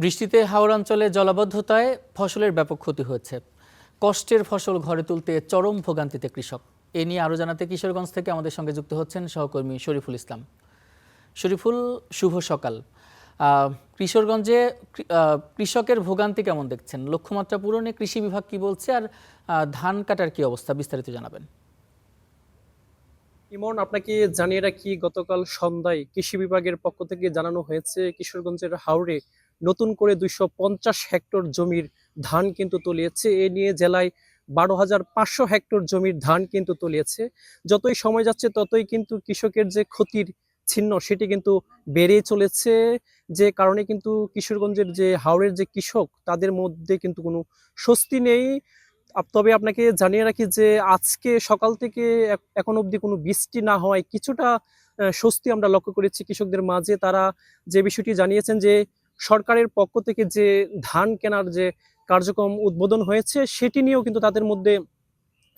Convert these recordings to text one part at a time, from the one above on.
বৃষ্টিতে হাওড় অঞ্চলে জলাবদ্ধতায় ফসলের ব্যাপক ক্ষতি হয়েছে। কষ্টের ফসল ঘরে তুলতে চরম ভোগান্তিতে কৃষক। এ নিয়ে আরও জানাতে কিশোরগঞ্জ থেকে আমাদের সঙ্গে যুক্ত হচ্ছেন সহকর্মী শরীফুল ইসলাম। শরীফুল, শুভ সকাল। কিশোরগঞ্জে কৃষকের ভোগান্তি কেমন দেখছেন? লক্ষ্যমাত্রা পূরণে কৃষি বিভাগ কি বলছে, আর ধান কাটার কি অবস্থা, বিস্তারিত জানাবেন। ইমন, আপনাকে জানিয়ে রাখি, গতকাল সন্ধ্যায় কৃষি বিভাগের পক্ষ থেকে জানানো হয়েছে কিশোরগঞ্জের হাওড়ে নতুন করে 250 হেক্টর জমির ধান কিন্তু তলিয়েছে। এ নিয়ে জেলায় 12,500 হেক্টর জমির ধান কিন্তু তলিয়েছে। যতই সময় যাচ্ছে ততই কিন্তু কৃষকের যে ক্ষতির চিহ্ন সেটি কিন্তু বেড়েই চলেছে, যে কারণে কিন্তু কিশোরগঞ্জের যে হাওড়ের যে কৃষক তাদের মধ্যে কিন্তু কোনো স্বস্তি নেই। তবে আপনাকে জানিয়ে রাখি যে আজকে সকাল থেকে এখন অবধি কোনো বৃষ্টি না হওয়ায় কিছুটা স্বস্তি আমরা লক্ষ্য করেছি কৃষকদের মাঝে। তারা যে বিষয়টি জানিয়েছেন যে সরকারের পক্ষ থেকে যে ধান কেনার যে কার্যক্রম উদ্বোধন হয়েছে সেটি নিয়েও কিন্তু তাদের মধ্যে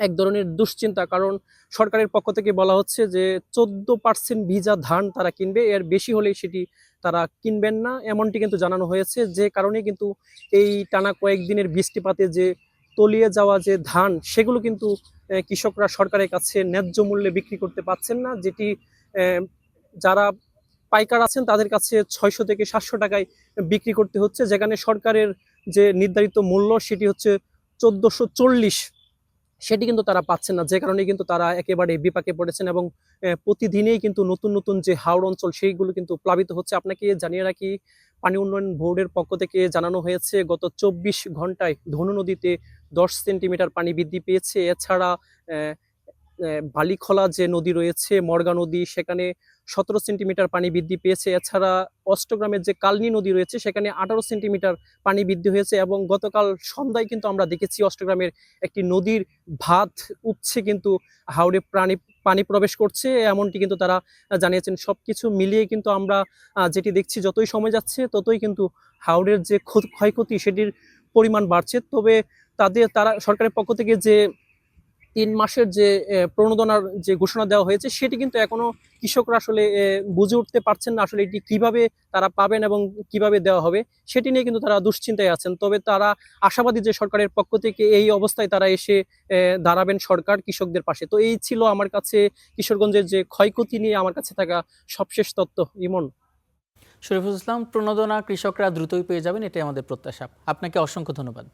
এক ধরনের দুশ্চিন্তা, কারণ সরকারের পক্ষ থেকে বলা হচ্ছে যে 14% ভিজা ধান তারা কিনবে, এর বেশি হলেই সেটি তারা কিনবেন না, এমনটি কিন্তু জানানো হয়েছে। যে কারণে কিন্তু এই টানা কয়েকদিনের বৃষ্টিপাতে যে তলিয়ে যাওয়া যে ধান সেগুলো কিন্তু কৃষকরা সরকারের কাছে ন্যায্য মূল্যে বিক্রি করতে পারছেন না, যেটি যারা পাইকার আছেন তাদের কাছে 600 থেকে 700 টাকায় বিক্রি করতে হচ্ছে, যেখানে সরকারের যে নির্ধারিত মূল্য সেটি হচ্ছে 1440, সেটি কিন্তু তারা পাচ্ছেন না। যে কারণে কিন্তু তারা একেবারে বিপাকে পড়েছেন এবং প্রতিদিনেই কিন্তু নতুন নতুন যে হাওড় অঞ্চল সেইগুলো কিন্তু প্লাবিত হচ্ছে। আপনাকে জানিয়ে রাখি, পানি উন্নয়ন বোর্ডের পক্ষ থেকে জানানো হয়েছে গত 24 ঘন্টায় ধনু নদীতে 10 সেন্টিমিটার পানি বৃদ্ধি পেয়েছে। এছাড়া বালিখলা যে নদী রয়েছে, মর্গা নদী, সেখানে 17 সেন্টিমিটার পানি বৃদ্ধি পেয়েছে। এছাড়া অষ্টগ্রামের যে কালনী নদী রয়েছে সেখানে 18 সেন্টিমিটার পানি বৃদ্ধি হয়েছে। এবং গতকাল সন্ধ্যায় কিন্তু আমরা দেখেছি অষ্টগ্রামের একটি নদীর ভাত উপছে কিন্তু হাওড়ে পানি প্রবেশ করছে, এমনটি কিন্তু তারা জানিয়েছেন। সবকিছু মিলিয়ে কিন্তু আমরা যেটি দেখছি, যতই সময় যাচ্ছে ততই কিন্তু হাওড়ের যে ক্ষয়ক্ষতি সেটির পরিমাণ বাড়ছে। তবে তারা সরকারের পক্ষ থেকে যে 3 মাসের যে প্রণোদনার যে ঘোষণা দেওয়া হয়েছে সেটি কিন্তু এখনো কৃষকরা আসলে বুঝে উঠতে পারছেন না আসলে এটি কিভাবে তারা পাবেন এবং কিভাবে দেওয়া হবে, সেটি নিয়ে কিন্তু তারা দুশ্চিন্তায় আছেন। তবে তারা আশাবাদী যে সরকারের পক্ষ থেকে এই অবস্থায় তারা এসে দাঁড়াবেন সরকার কৃষকদের পাশে। তো এই ছিল আমার কাছে কিশোরগঞ্জের যে ক্ষয়ক্ষতি নিয়ে আমার কাছে থাকা সবশেষ তথ্য। ইমন। শরীফুল ইসলাম, প্রণোদনা কৃষকরা দ্রুতই পেয়ে যাবেন, এটাই আমাদের প্রত্যাশা। আপনাকে অসংখ্য ধন্যবাদ।